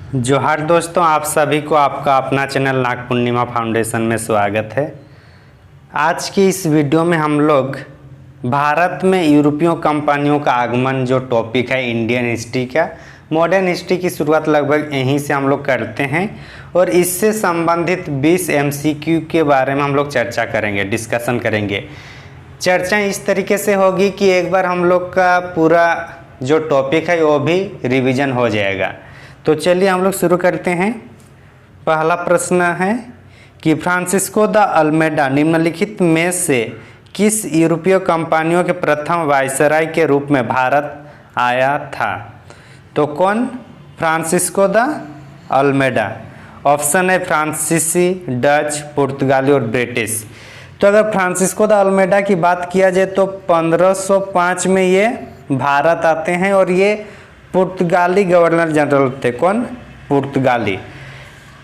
जोहार दोस्तों, आप सभी को आपका अपना चैनल नाग पूर्णिमा फाउंडेशन में स्वागत है। आज की इस वीडियो में हम लोग भारत में यूरोपीय कंपनियों का आगमन जो टॉपिक है इंडियन हिस्ट्री का, मॉडर्न हिस्ट्री की शुरुआत लगभग यहीं से हम लोग करते हैं और इससे संबंधित 20 MCQ के बारे में हम लोग चर्चा करेंगे, डिस्कशन करेंगे। चर्चा इस तरीके से होगी कि एक बार हम लोग का पूरा जो टॉपिक है वो भी रिवीजन हो जाएगा। तो चलिए हम लोग शुरू करते हैं। पहला प्रश्न है कि फ्रांसिस्को द अल्मेडा निम्नलिखित में से किस यूरोपीय कंपनियों के प्रथम वायसराय के रूप में भारत आया था? तो कौन? Francisco de Almeida. ऑप्शन है फ्रांसीसी, डच, पुर्तगाली और ब्रिटिश। तो अगर फ्रांसिस्को द अल्मेडा की बात किया जाए तो 1505 में ये भारत आते हैं और ये पुर्तगाली गवर्नर जनरल थे। कौन? पुर्तगाली।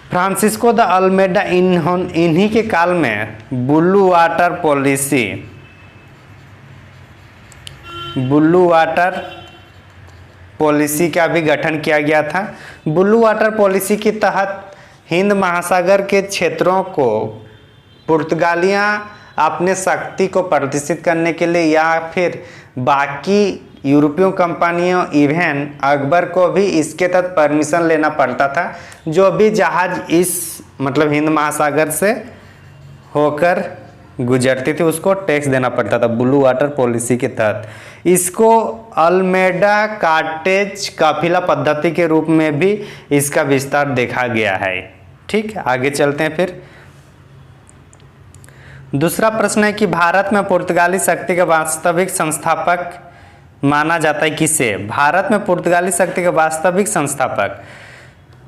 फ्रांसिस्को द अल्मेडा इन्हीं के काल में ब्लू वाटर पॉलिसी का भी गठन किया गया था। ब्लू वाटर पॉलिसी के तहत हिंद महासागर के क्षेत्रों को पुर्तगालियां अपने शक्ति को प्रदर्शित करने के लिए या फिर बाकी यूरोपीय कंपनियों इवन अकबर को भी इसके तहत परमिशन लेना पड़ता था। जो भी जहाज इस मतलब हिंद महासागर से होकर गुजरती थी उसको टैक्स देना पड़ता था ब्लू वाटर पॉलिसी के तहत। इसको अल्मेडा कार्टेज काफिला पद्धति के रूप में भी इसका विस्तार देखा गया है। ठीक, आगे चलते हैं। फिर दूसरा प्रश्न है कि भारत में पुर्तगाली शक्ति का वास्तविक संस्थापक माना जाता है किसे? भारत में पुर्तगाली शक्ति के वास्तविक संस्थापक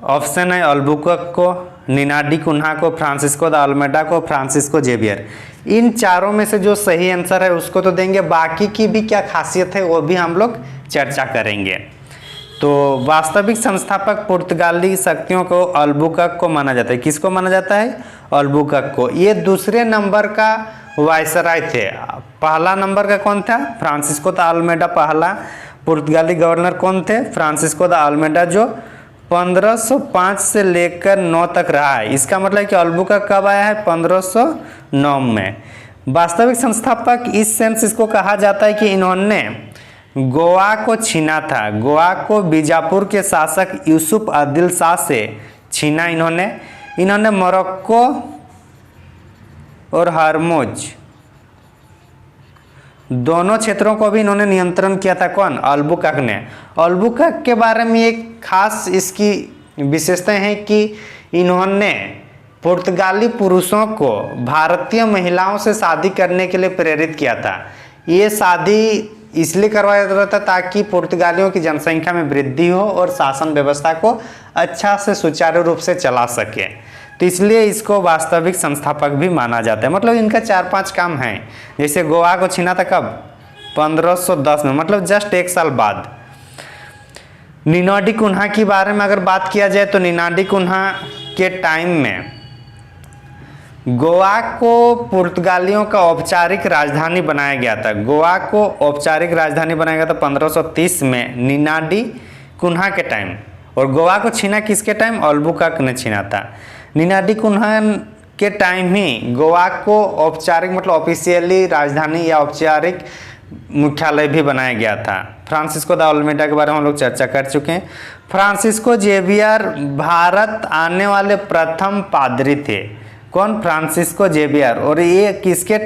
ऑप्शन है अल्बुकर्क को, निनाडी कुन्हा को, फ्रांसिस्को द अल्मेडा को, फ्रांसिस्को जेवियर। इन चारों में से जो सही आंसर है उसको तो देंगे, बाकी की भी क्या खासियत है वो भी हम लोग चर्चा करेंगे। तो वास्तविक संस्थापक पुर्तगाली शक्तियों को अल्बुकर्क को माना जाता है। किसको माना जाता है? अल्बुकर्क को। ये दूसरे नंबर का वायसराय थे। पहला नंबर का कौन था? Francisco de Almeida. पहला पुर्तगाली गवर्नर कौन थे? फ्रांसिस्को द अल्मेडा, जो 1505 से लेकर 9 तक रहा है। इसका मतलब कि अल्बुकर्क कब आया है? 1509 में। वास्तविक संस्थापक इस सेंस इसको कहा जाता है कि इन्होंने गोवा को छीना था। गोवा को बीजापुर के शासक यूसुफ आदिल शाह से छीना इन्होंने मोरक्को और हरमुज दोनों क्षेत्रों को भी इन्होंने नियंत्रण किया था। कौन? अल्बुकर्क ने। अल्बुकर्क के बारे में एक खास इसकी विशेषता है कि इन्होंने पुर्तगाली पुरुषों को भारतीय महिलाओं से शादी करने के लिए प्रेरित किया था। ये शादी इसलिए करवाया जाता था ताकि पुर्तगालियों की जनसंख्या में वृद्धि हो और शासन व्यवस्था को अच्छा से सुचारू रूप से चला सके। तो इसलिए इसको वास्तविक संस्थापक भी माना जाता है। मतलब इनका 4-5 काम हैं। जैसे गोवा को छीना था कब? 1510 में, मतलब जस्ट 1 साल बाद। निनाडी कुन्हा के बारे में अगर बात किया जाए तो निनाडी कुन्हा के टाइम में गोवा को पुर्तगालियों का औपचारिक राजधानी बनाया गया था। गोवा को औपचारिक राजधानी बनाया गया था 1530 में निनाडी कुन्हा के टाइम। और गोवा को छीना किसके टाइम? अल्बुकर्क ने छीना था। निनाडी कुन्हा के टाइम ही गोवा को औपचारिक मतलब ऑफिशियली राजधानी या औपचारिक मुख्यालय भी बनाया गया था। फ्रांसिस्को द अल्मेडा के बारे में हम लोग चर्चा कर चुके हैं। फ्रांसिस्को जेवियर भारत आने वाले प्रथम पादरी थे। कौन? Francisco Xavier. और ये किसके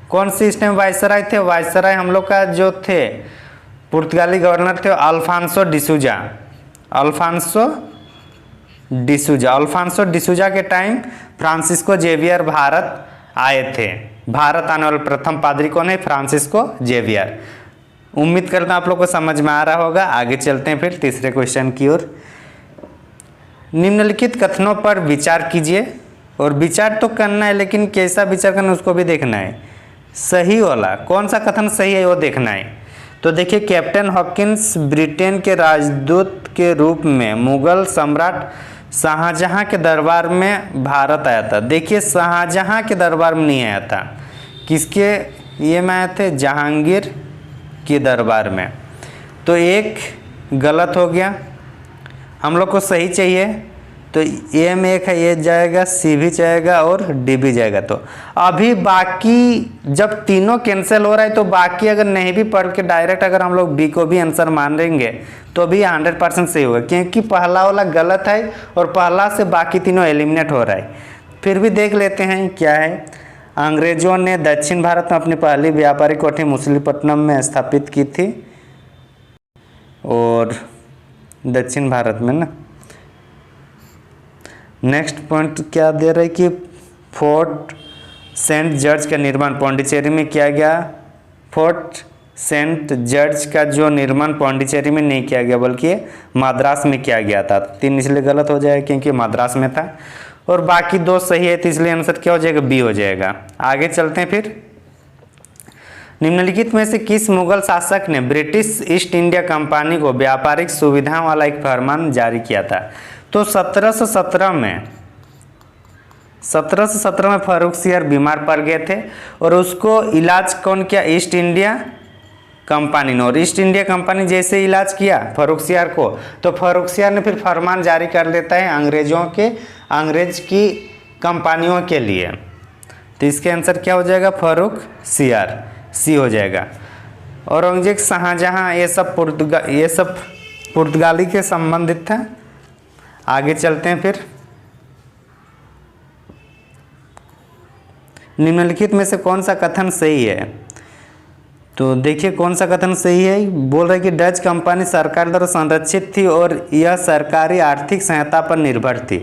कौन सी इस टाइम वायसराय थे? वायसराय हम लोग का जो थे पुर्तगाली गवर्नर थे अल्फांसो डिसूजा के टाइम फ्रांसिस्को जेवियर भारत आए थे। भारत आने वाले प्रथम पादरी कौन है? Francisco Xavier. उम्मीद करता हूं आप लोग को समझ में आ रहा होगा। आगे चलते हैं फिर तीसरे क्वेश्चन की ओर। निम्नलिखित कथनों पर विचार कीजिए, और विचार तो करना है लेकिन कैसा विचार करना है उसको भी देखना है। सही वाला कौन सा कथन सही है वो देखना है। तो देखिए, कैप्टन हॉकिंस ब्रिटेन के राजदूत के रूप में मुगल सम्राट शाहजहां के दरबार में भारत आया था। देखिए, शाहजहां के दरबार में नहीं आया था। किसके ये में आए थे? जहांगीर के दरबार में। तो एक गलत हो गया। हम लोग को सही चाहिए, तो ए में एक है, ये जाएगा, सी भी जाएगा और डी भी जाएगा। तो अभी बाकी जब तीनों कैंसिल हो रहा है तो बाकी अगर नहीं भी पढ़ के डायरेक्ट अगर हम लोग बी को भी आंसर मान लेंगे तो भी 100% सही होगा, क्योंकि पहला वाला गलत है और पहला से बाकी तीनों एलिमिनेट हो रहा है। फिर भी देख लेते हैं क्या है। अंग्रेजों ने दक्षिण भारत में अपनी पहली व्यापारिक कोठी मछलीपट्टनम में स्थापित की थी, और दक्षिण भारत में ना। नेक्स्ट पॉइंट क्या दे रहा है कि फोर्ट सेंट जॉर्ज का निर्माण पौंडीचेरी में किया गया। फोर्ट सेंट जॉर्ज का जो निर्माण पौंडीचेरी में नहीं किया गया बल्कि मद्रास में किया गया था। 3 इसलिए गलत हो जाएगा क्योंकि मद्रास में था, और बाकी 2 सही है, तो इसलिए आंसर क्या हो जाएगा, बी हो जाएगा। आगे चलते हैं फिर। निम्नलिखित में से किस मुगल शासक ने ब्रिटिश ईस्ट इंडिया कंपनी को व्यापारिक सुविधाओं वाला एक फरमान जारी किया था? तो 1717 में फर्रुखसियर बीमार पड़ गए थे और उसको इलाज कौन किया, ईस्ट इंडिया कंपनी ने। और ईस्ट इंडिया कंपनी जैसे इलाज किया फर्रुखसियर को, तो फर्रुखसियर ने फिर फरमान जारी कर देता है अंग्रेज की कंपनियों के लिए। तो इसके आंसर क्या हो जाएगा, फर्रुखसियर, सी हो जाएगा। औरंगजेब, शाहजहां, ये सब पुर्तगाली के संबंधित था। आगे चलते हैं फिर। निम्नलिखित में से कौन सा कथन सही है? तो देखिए कौन सा कथन सही है। बोल रहे कि डच कंपनी सरकार द्वारा संरक्षित थी और यह सरकारी आर्थिक सहायता पर निर्भर थी।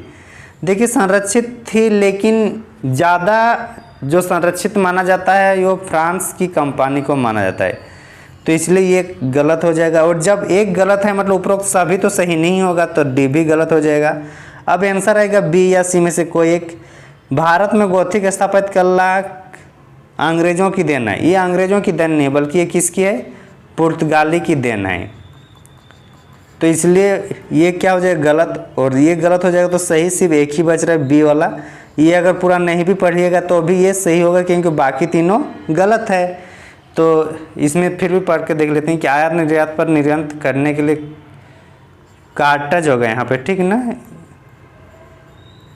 देखिए संरक्षित थी, लेकिन ज़्यादा जो संरक्षित माना जाता है वो फ्रांस की कंपनी को माना जाता है, तो इसलिए ये गलत हो जाएगा। और जब एक गलत है मतलब उपरोक्त सभी तो सही नहीं होगा, तो डी भी गलत हो जाएगा। अब आंसर आएगा बी या सी में से कोई एक। भारत में गोथिक स्थापित कला अंग्रेजों की देन है। ये अंग्रेजों की देन नहीं बल्कि ये किसकी है, पुर्तगाली की देन है। तो इसलिए ये क्या हो जाएगा, गलत, और ये गलत हो जाएगा। तो सही सिर्फ एक ही बच रहा है, बी वाला। ये अगर पूरा नहीं भी पढ़िएगा तो भी ये सही होगा, क्योंकि बाकी तीनों गलत है। तो इसमें फिर भी पढ़ के देख लेते हैं कि आयात निर्यात पर निर्यात करने के लिए कार्टज होगा यहाँ पे, ठीक ना,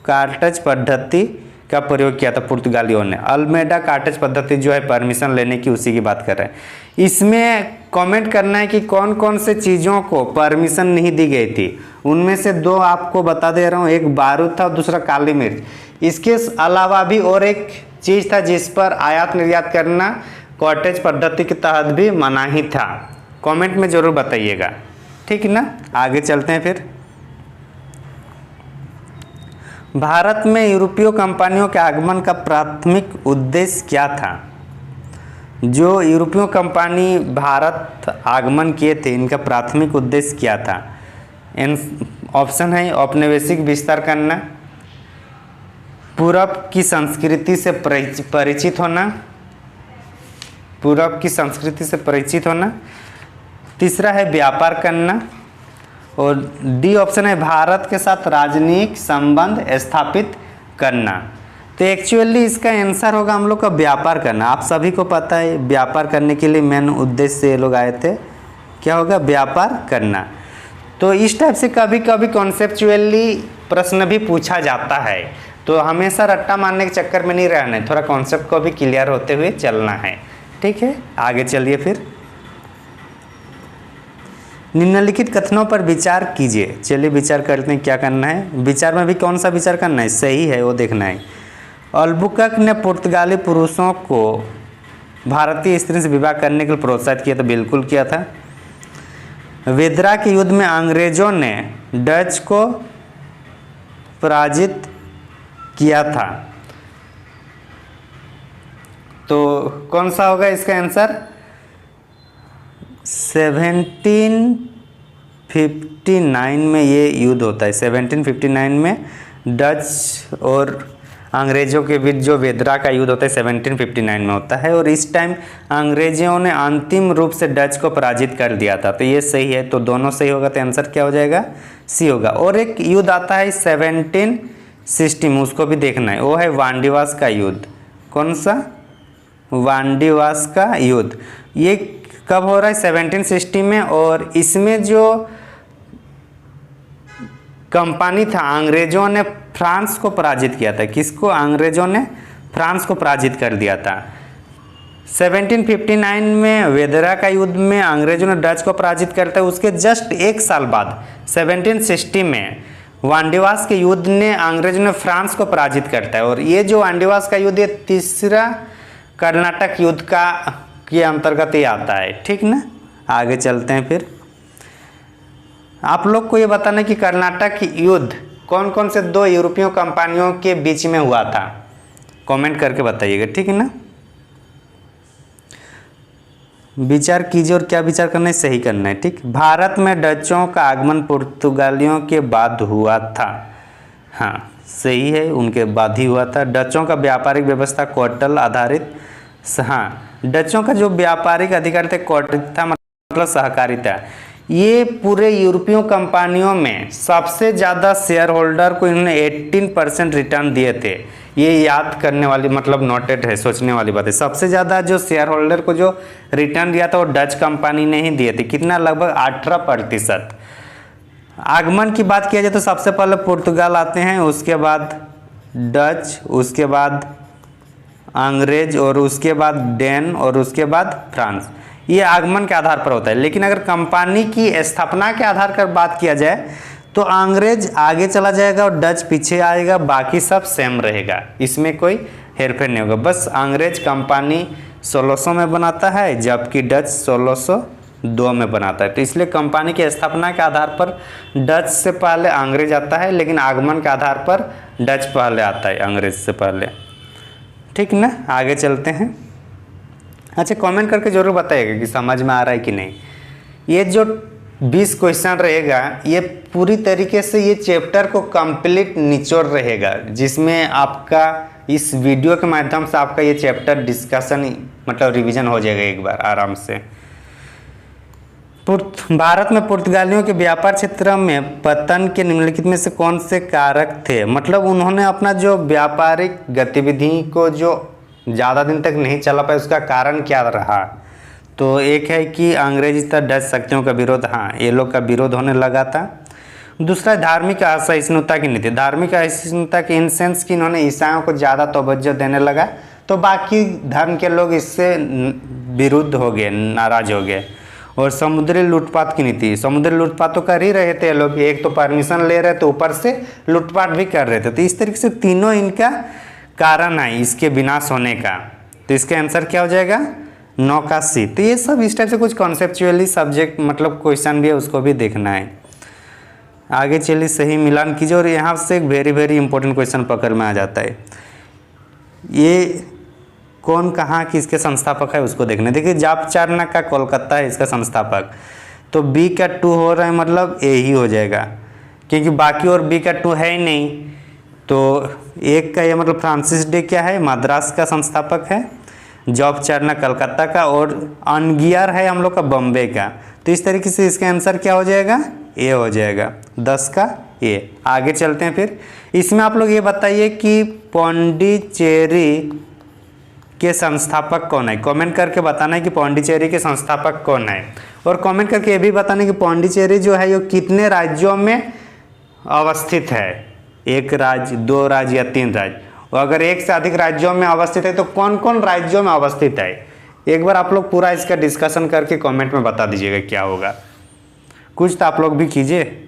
कार्टज पद्धति का प्रयोग किया था पुर्तगालियों ने। अल्मेडा कार्टज पद्धति जो है परमिशन लेने की, उसी की बात कर रहे हैं। इसमें कमेंट करना है कि कौन कौन से चीज़ों को परमिशन नहीं दी गई थी। उनमें से 2 आपको बता दे रहा हूँ, एक बारूद था और दूसरा काली मिर्च। इसके अलावा भी और एक चीज़ था जिस पर आयात निर्यात करना कॉटेज पद्धति के तहत भी मना ही था। कमेंट में ज़रूर बताइएगा, ठीक ना। आगे चलते हैं फिर। भारत में यूरोपीय कंपनियों के आगमन का प्राथमिक उद्देश्य क्या था? जो यूरोपीय कंपनी भारत आगमन किए थे, इनका प्राथमिक उद्देश्य क्या था? ऑप्शन है औपनिवेशिक विस्तार करना, पूरब की संस्कृति से परिचित होना, पूरब की संस्कृति से परिचित होना, तीसरा है व्यापार करना, और डी ऑप्शन है भारत के साथ राजनयिक संबंध स्थापित करना। तो एक्चुअली इसका आंसर होगा हम लोग का व्यापार करना। आप सभी को पता है व्यापार करने के लिए मेन उद्देश्य से ये लोग आए थे, क्या होगा, व्यापार करना। तो इस टाइप से कभी कभी कॉन्सेप्चुअली प्रश्न भी पूछा जाता है, तो हमेशा रट्टा मारने के चक्कर में नहीं रहना है, थोड़ा कॉन्सेप्ट को भी क्लियर होते हुए चलना है, ठीक है। आगे चलिए फिर। निम्नलिखित कथनों पर विचार कीजिए। चलिए विचार करते हैं क्या करना है। विचार में भी कौन सा विचार करना है, सही है वो देखना है। अल्बुकर्क ने पुर्तगाली पुरुषों को भारतीय स्त्री से विवाह करने के लिए प्रोत्साहित किया, तो बिल्कुल किया था। वेदरा के युद्ध में अंग्रेजों ने डच को पराजित किया था, तो कौन सा होगा इसका आंसर? 1759 में ये युद्ध होता है। 1759 में डच और अंग्रेज़ों के बीच जो वेदरा का युद्ध होता है 1759 में होता है, और इस टाइम अंग्रेज़ों ने अंतिम रूप से डच को पराजित कर दिया था। तो ये सही है, तो दोनों सही होगा, तो आंसर क्या हो जाएगा, सी होगा। और एक युद्ध आता है 1760 में, उसको भी देखना है, वो है वांडीवास का युद्ध। कौन सा? वांडीवास का युद्ध। ये कब हो रहा है? 1760 में। और इसमें जो कंपनी था, अंग्रेजों ने फ्रांस को पराजित किया था। किसको? अंग्रेजों ने फ्रांस को पराजित कर दिया था। 1759 में वेदरा का युद्ध में अंग्रेजों ने डच को पराजित करता है। उसके जस्ट एक साल बाद 1760 में वांडीवास के युद्ध ने अंग्रेजों ने फ्रांस को पराजित करता है। और ये जो वांडीवास का युद्ध, ये तीसरा कर्नाटक युद्ध का के अंतर्गत ये आता है। ठीक ना, आगे चलते हैं। फिर आप लोग को ये बताना कि कर्नाटक युद्ध कौन कौन से दो यूरोपीय कंपनियों के बीच में हुआ था, कमेंट करके बताइएगा। ठीक है ना, विचार कीजिए और क्या विचार करना है सही करना है। ठीक, भारत में डचों का आगमन पुर्तगालियों के बाद हुआ था। हाँ सही है, उनके बाद ही हुआ था। डचों का व्यापारिक व्यवस्था क्वार्टर आधारित। हाँ, डचों का जो व्यापारिक अधिकार थे क्वार्टर था, मतलब सहकारी था। ये पूरे यूरोपीय कंपनियों में सबसे ज़्यादा शेयर होल्डर को इन्होंने 18% रिटर्न दिए थे। ये याद करने वाली, मतलब नोटेड है, सोचने वाली बात है। सबसे ज़्यादा जो शेयर होल्डर को जो रिटर्न दिया था वो डच कंपनी ने ही दिए थे। कितना? लगभग 18%। आगमन की बात किया जाए तो सबसे पहले पुर्तगाल आते हैं, उसके बाद डच, उसके बाद अंग्रेज, और उसके बाद डेन, और उसके बाद फ्रांस। ये आगमन के आधार पर होता है। लेकिन अगर कंपनी की स्थापना के आधार पर बात किया जाए तो अंग्रेज आगे चला जाएगा और डच पीछे आएगा, बाकी सब सेम रहेगा, इसमें कोई हेरफेर नहीं होगा। बस अंग्रेज कंपनी 1600 में बनाता है, जबकि डच 1602 में बनाता है। तो इसलिए कंपनी की स्थापना के आधार पर डच से पहले अंग्रेज आता है, लेकिन आगमन के आधार पर डच पहले आता है अंग्रेज से पहले। ठीक ना, आगे चलते हैं। अच्छा, कमेंट करके जरूर बताइएगा कि समझ में आ रहा है कि नहीं। ये जो 20 क्वेश्चन रहेगा, ये पूरी तरीके से ये चैप्टर को कंप्लीट निचोड़ रहेगा, जिसमें आपका इस वीडियो के माध्यम से आपका ये चैप्टर डिस्कशन, मतलब रिवीजन हो जाएगा एक बार आराम से। भारत में पुर्तगालियों के व्यापार क्षेत्र में पतन के निम्नलिखित में से कौन से कारक थे? मतलब उन्होंने अपना जो व्यापारिक गतिविधि को जो ज़्यादा दिन तक नहीं चला पाए, उसका कारण क्या रहा? तो एक है कि अंग्रेजी तथा डच शक्तियों का विरोध, हाँ ये लोग का विरोध होने लगा था। दूसरा, धार्मिक असहिष्णुता की नीति। धार्मिक असहिष्णुता के इन सेंस कि इन्होंने ईसाइयों को ज़्यादा तवज्जो देने लगा, तो बाकी धर्म के लोग इससे विरुद्ध हो गए, नाराज हो गए। और समुद्री लूटपाट की नीति। समुद्री लूटपाट तो कर ही रहे थे लोग, एक तो परमिशन ले रहे थे, ऊपर से लूटपाट भी कर रहे थे। तो इस तरीके से तीनों इनका कारण है इसके विनाश होने का। तो इसका आंसर क्या हो जाएगा? 9 का सी। तो ये सब इस टाइप से कुछ कॉन्सेप्चुअली सब्जेक्ट, मतलब क्वेश्चन भी है, उसको भी देखना है। आगे चलिए, सही मिलान कीजिए। और यहाँ से एक वेरी इंपॉर्टेंट क्वेश्चन पकड़ में आ जाता है। ये कौन कहाँ किसके संस्थापक है उसको देखना। देखिए, जापचारना का कोलकाता है इसका संस्थापक। तो बी का 2 हो रहा है, मतलब ए ही हो जाएगा, क्योंकि बाकी और बी का 2 है ही नहीं। तो एक का ये मतलब फ्रांसिस डे क्या है, मद्रास का संस्थापक है। जॉब चारना कलकत्ता का, और अनगियर है हम लोग का बम्बे का। तो इस तरीके से इसका आंसर क्या हो जाएगा? ए हो जाएगा, 10 का ए। आगे चलते हैं। फिर इसमें आप लोग ये बताइए कि पौंडीचेरी के संस्थापक कौन है। कमेंट करके बताना है कि पौंडीचेरी के संस्थापक कौन है। और कमेंट करके ये भी बताना है कि पौंडीचेरी जो है ये कितने राज्यों में अवस्थित है। 1 राज्य, 2 राज्य या 3 राज्य। और अगर 1 से अधिक राज्यों में अवस्थित है तो कौन कौन राज्यों में अवस्थित है, एक बार आप लोग पूरा इसका डिस्कशन करके कमेंट में बता दीजिएगा क्या होगा। कुछ तो आप लोग भी कीजिए।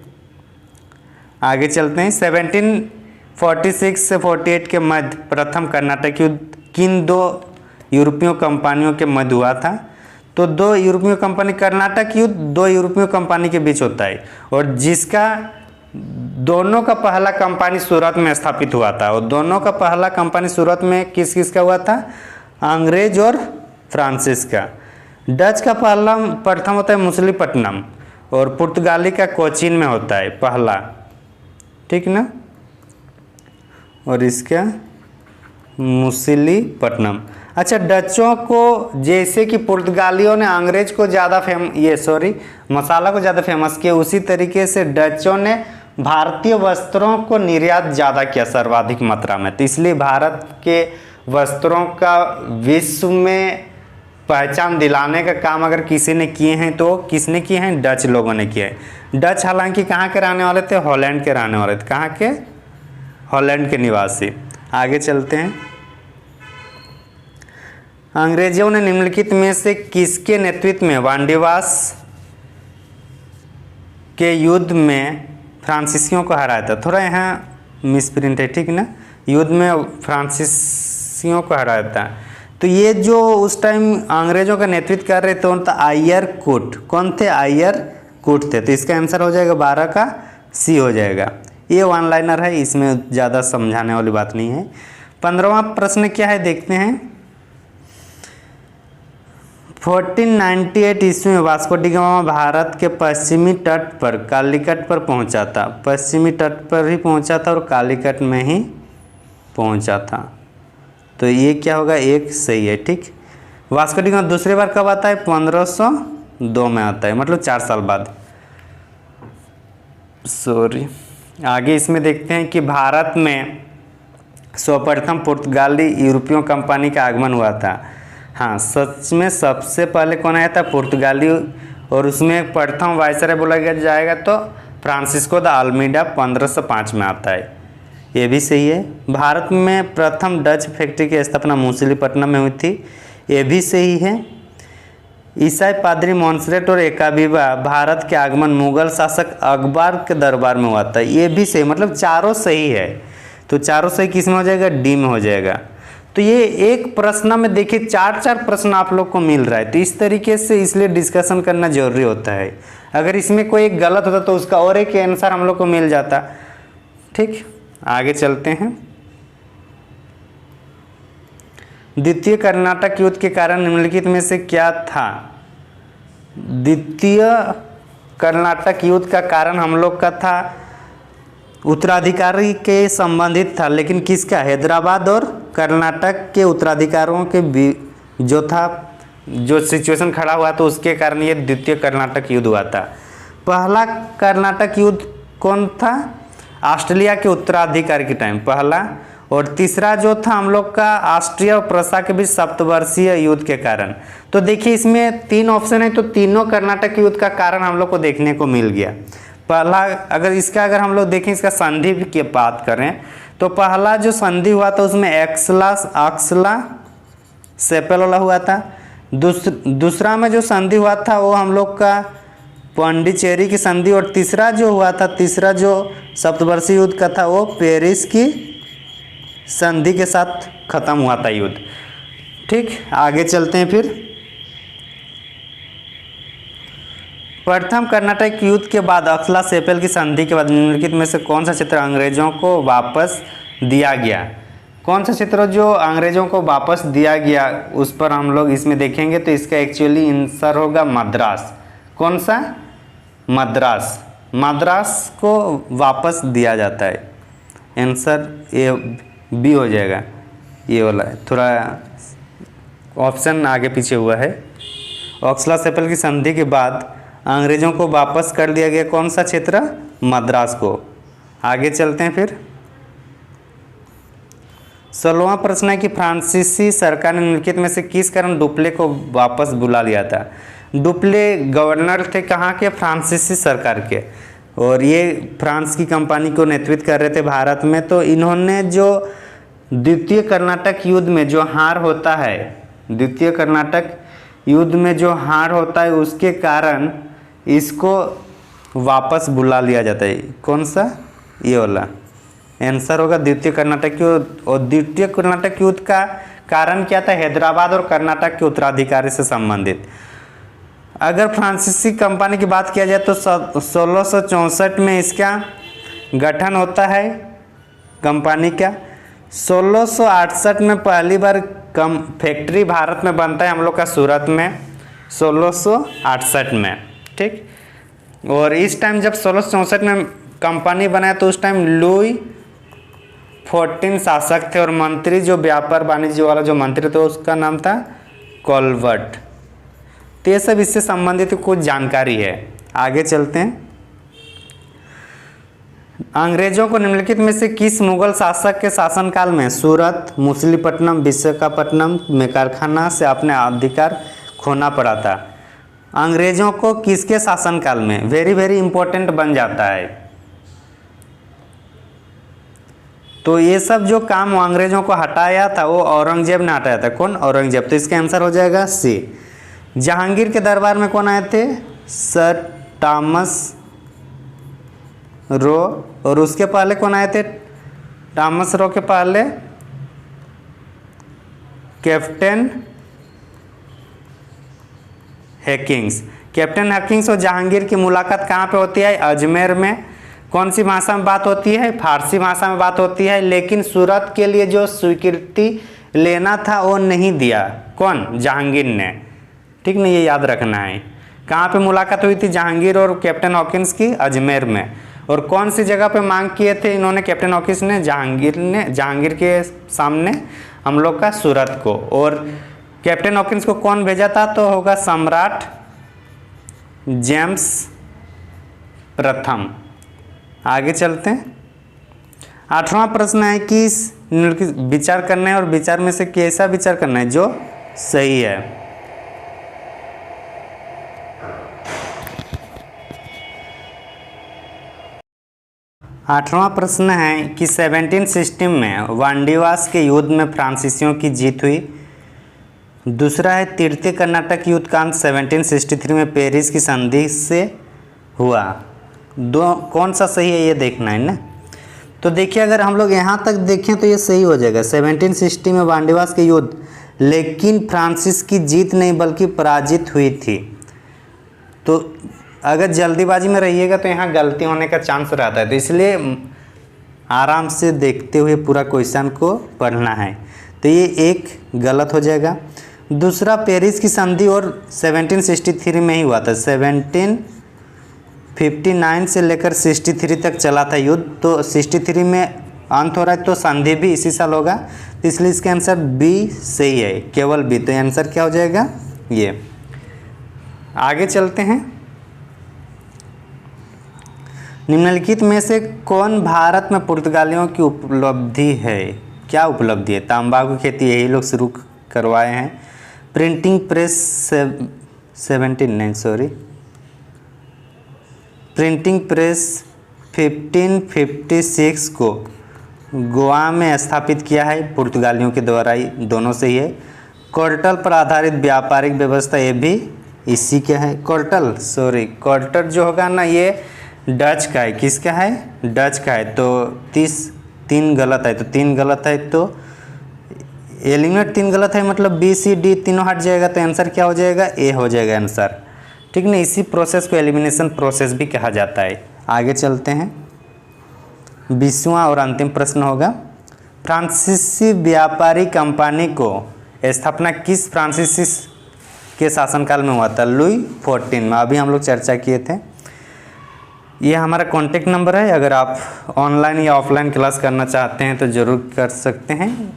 आगे चलते हैं। 1746 से 48 के मध्य प्रथम कर्नाटक युद्ध किन 2 यूरोपीय कंपनियों के मध्य हुआ था? तो 2 यूरोपीय कंपनी, कर्नाटक युद्ध 2 यूरोपीय कंपनी के बीच होता है, और जिसका दोनों का पहला कंपनी सूरत में स्थापित हुआ था। और दोनों का पहला कंपनी सूरत में किस किस का हुआ था? अंग्रेज और फ्रांसिस का। डच का प्रथम होता है मुसलीपट्टनम, और पुर्तगाली का कोचीन में होता है पहला। ठीक ना, और इसका मुसलीपट्टनम। अच्छा, डचों को जैसे कि पुर्तगालियों ने अंग्रेज को ज़्यादा मसाला को ज़्यादा फेमस किया, उसी तरीके से डचों ने भारतीय वस्त्रों को निर्यात ज़्यादा किया, सर्वाधिक मात्रा में। तो इसलिए भारत के वस्त्रों का विश्व में पहचान दिलाने का काम अगर किसी ने किए हैं तो किसने किए हैं, डच लोगों ने किए हैं। डच हालांकि कहाँ के रहने वाले थे, हॉलैंड के रहने वाले थे। कहाँ के, हॉलैंड के निवासी। आगे चलते हैं। अंग्रेजों ने निम्नलिखित में से किसके नेतृत्व में वांडीवास के युद्ध में फ्रांसीसियों को हराया था। थोड़ा यहाँ मिसप्रिंट है, ठीक ना, युद्ध में फ्रांसीसियों को हराया था। तो ये जो उस टाइम अंग्रेजों का नेतृत्व कर रहे थे तो आयर कूट, कौन थे, आयर कूट थे। तो इसका आंसर हो जाएगा 12 का सी हो जाएगा। ये वन लाइनर है, इसमें ज़्यादा समझाने वाली बात नहीं है। 15वां प्रश्न क्या है देखते हैं। 1498 ईस्वी में वास्को डी गामा भारत के पश्चिमी तट पर कालीकट पर पहुंचा था। पश्चिमी तट पर ही पहुंचा था और कालीकट में ही पहुंचा था। तो ये क्या होगा, एक सही है, ठीक। वास्को डी गामा दूसरी बार कब आता है, 1502 में आता है, मतलब 4 साल बाद। सॉरी। आगे इसमें देखते हैं कि भारत में सर्वप्रथम पुर्तगाली यूरोपियन कंपनी का आगमन हुआ था। हाँ, सच में सबसे पहले कौन आया था, पुर्तगाली, और उसमें प्रथम वायसराय बोला जाएगा तो फ्रांसिस्को द अल्मीडा 1505 में आता है। ये भी सही है। भारत में प्रथम डच फैक्ट्री की स्थापना मूसलीपट्टनम में हुई थी। ये भी सही है। ईसाई पादरी मॉन्सरेट और एकाबीबा भारत के आगमन मुगल शासक अकबर के दरबार में हुआ था। ये भी सही, मतलब चारों सही है। तो चारों सही किस में हो जाएगा, डी में हो जाएगा। तो ये एक प्रश्न में देखिए 4-4 प्रश्न आप लोग को मिल रहा है। तो इस तरीके से इसलिए डिस्कशन करना जरूरी होता है। अगर इसमें कोई एक गलत होता तो उसका और एक आंसर हम लोग को मिल जाता, ठीक। आगे चलते हैं। द्वितीय कर्नाटक युद्ध के कारण निम्नलिखित में से क्या था। द्वितीय कर्नाटक युद्ध का कारण हम लोग का था उत्तराधिकारी के संबंधित था, लेकिन किसका, हैदराबाद और कर्नाटक के उत्तराधिकारियों के जो था, जो सिचुएशन खड़ा हुआ तो उसके कारण ये द्वितीय कर्नाटक युद्ध हुआ था। पहला कर्नाटक युद्ध कौन था, ऑस्ट्रेलिया के उत्तराधिकारी के टाइम पहला, और तीसरा जो था हम लोग का ऑस्ट्रिया और प्रसा के बीच सप्तवर्षीय युद्ध के कारण। तो देखिए इसमें 3 ऑप्शन है, तो तीनों कर्नाटक युद्ध का कारण हम लोग को देखने को मिल गया। पहला, अगर हम लोग देखें इसका संधि की बात करें तो पहला जो संधि हुआ था उसमें अक्सला सेपेलोला हुआ था। दूसरा में जो संधि हुआ था वो हम लोग का पांडिचेरी की संधि, और तीसरा जो सप्तवर्षीय युद्ध का था वो पेरिस की संधि के साथ खत्म हुआ था युद्ध, ठीक। आगे चलते हैं फिर। प्रथम कर्नाटक युद्ध के बाद अक्सला सेपेल की संधि के बाद निम्नलिखित में से कौन सा क्षेत्र अंग्रेजों को वापस दिया गया। कौन सा क्षेत्र जो अंग्रेजों को वापस दिया गया उस पर हम लोग इसमें देखेंगे। तो इसका एक्चुअली आंसर होगा मद्रास। कौन सा, मद्रास। मद्रास को वापस दिया जाता है। आंसर ए बी हो जाएगा, ये वाला है। थोड़ा ऑप्शन आगे पीछे हुआ है। अक्सला सेपेल की संधि के बाद अंग्रेजों को वापस कर दिया गया कौन सा क्षेत्र, मद्रास को। आगे चलते हैं फिर। 16वां प्रश्न है कि फ्रांसीसी सरकार ने निम्नलिखित में से किस कारण डुप्ले को वापस बुला लिया था। डुप्ले गवर्नर थे कहाँ के, फ्रांसीसी सरकार के, और ये फ्रांस की कंपनी को नेतृत्व कर रहे थे भारत में। तो इन्होंने जो द्वितीय कर्नाटक युद्ध में जो हार होता है, द्वितीय कर्नाटक युद्ध में जो हार होता है उसके कारण इसको वापस बुला लिया जाता है। कौन सा, ये वाला आंसर होगा द्वितीय कर्नाटक युद्ध। और द्वितीय कर्नाटक युद्ध का कारण क्या था, हैदराबाद और कर्नाटक के उत्तराधिकारी से संबंधित। अगर फ्रांसीसी कंपनी की बात किया जाए तो 1664 में इसका गठन होता है कंपनी का। 1668 में पहली बार फैक्ट्री भारत में बनता है हम लोग का सूरत में, 1668 में, ठीक। और इस टाइम जब 1664 में कंपनी बनाया तो उस टाइम लुई 14 शासक थे, और मंत्री जो व्यापार वाणिज्य वाला जो मंत्री थे उसका नाम था कॉलवर्ट। तो ये सब इससे संबंधित कुछ जानकारी है। आगे चलते हैं। अंग्रेजों को निम्नलिखित में से किस मुगल शासक के शासनकाल में सूरत, मूसलीपट्टनम, विशाखापट्टनम में कारखाना से अपने अधिकार खोना पड़ा था अंग्रेजों को किसके शासनकाल में, वेरी वेरी इंपॉर्टेंट बन जाता है। तो ये सब जो काम अंग्रेजों को हटाया था वो औरंगजेब ने हटाया था। कौन? औरंगजेब। तो इसका आंसर हो जाएगा सी। जहांगीर के दरबार में कौन आए थे? Sir Thomas Roe. और उसके पहले कौन आए थे? थॉमस रो के पहले कैप्टन हैकिंग्स। कैप्टन हैकिंग्स और जहांगीर की मुलाकात कहाँ पे होती है? अजमेर में। कौन सी भाषा में बात होती है? फारसी भाषा में बात होती है। लेकिन सूरत के लिए जो स्वीकृति लेना था वो नहीं दिया। कौन? जहांगीर ने। ठीक नहीं, ये याद रखना है। कहाँ पे मुलाकात हुई थी जहांगीर और कैप्टन हॉकिंस की? अजमेर में। और कौन सी जगह पे मांग किए थे इन्होंने, कैप्टन हॉकिंस ने? जहांगीर के सामने हम लोग का सूरत को। और कैप्टन हॉकिंस को कौन भेजा था? तो होगा सम्राट जेम्स प्रथम। आगे चलते हैं। 8वां प्रश्न है कि विचार करना है और विचार में से कैसा विचार करना है जो सही है। आठवां प्रश्न है कि 1760 में वांडीवास के युद्ध में फ्रांसीसियों की जीत हुई। दूसरा है तृतीय कर्नाटक युद्ध का अंत 1763 में पेरिस की संधि से हुआ। कौन सा सही है ये देखना है ना। तो देखिए, अगर हम लोग यहाँ तक देखें तो ये सही हो जाएगा। 1760 में वांडीवास के युद्ध, लेकिन फ्रांसिस की जीत नहीं बल्कि पराजित हुई थी। तो अगर जल्दीबाजी में रहिएगा तो यहाँ गलती होने का चांस रहता है। तो इसलिए आराम से देखते हुए पूरा क्वेश्चन को पढ़ना है। तो ये एक गलत हो जाएगा। दूसरा, पेरिस की संधि और 1763 में ही हुआ था। 1759 से लेकर 63 तक चला था युद्ध। तो 63 में अंत हो रहा है तो संधि भी इसी साल होगा। तो इसलिए इसका आंसर बी सही है, केवल बी। तो आंसर क्या हो जाएगा? ये। आगे चलते हैं। निम्नलिखित में से कौन भारत में पुर्तगालियों की उपलब्धि है? क्या उपलब्धि है? तंबाकू खेती यही लोग शुरू करवाए हैं। प्रिंटिंग प्रेस प्रिंटिंग प्रेस 1556 को गोवा में स्थापित किया है पुर्तगालियों के द्वारा ही, दोनों से ही है। क्वार्टर पर आधारित व्यापारिक व्यवस्था ये भी इसी के है। क्वार्टर जो होगा ना ये डच का है। किसका है? डच का है। तो 3 गलत है। तो 3 गलत है तो एलिमिनेट 3 गलत है, मतलब बी सी डी तीनों हट जाएगा। तो आंसर क्या हो जाएगा? ए हो जाएगा आंसर। ठीक ना, इसी प्रोसेस को एलिमिनेशन प्रोसेस भी कहा जाता है। आगे चलते हैं। 20वां और अंतिम प्रश्न होगा, फ्रांसीसी व्यापारी कंपनी को स्थापना किस फ्रांसीसी के शासनकाल में हुआ था? लुई 14 में। अभी हम लोग चर्चा किए थे। ये हमारा कॉन्टेक्ट नंबर है। अगर आप ऑनलाइन या ऑफलाइन क्लास करना चाहते हैं तो ज़रूर कर सकते हैं।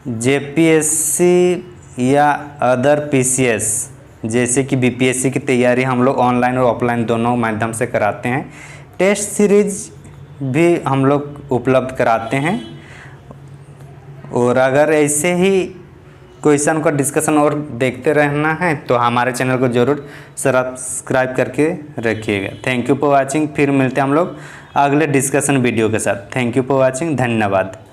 जेपीएससी या अदर पीसीएस जैसे कि बीपीएससी की तैयारी हम लोग ऑनलाइन और ऑफलाइन दोनों माध्यम से कराते हैं। टेस्ट सीरीज भी हम लोग उपलब्ध कराते हैं। और अगर ऐसे ही क्वेश्चन का डिस्कशन और देखते रहना है तो हमारे चैनल को ज़रूर सब्सक्राइब करके रखिएगा। Thank you for watching. फिर मिलते हैं हम लोग अगले डिस्कशन वीडियो के साथ। Thank you for watching. धन्यवाद।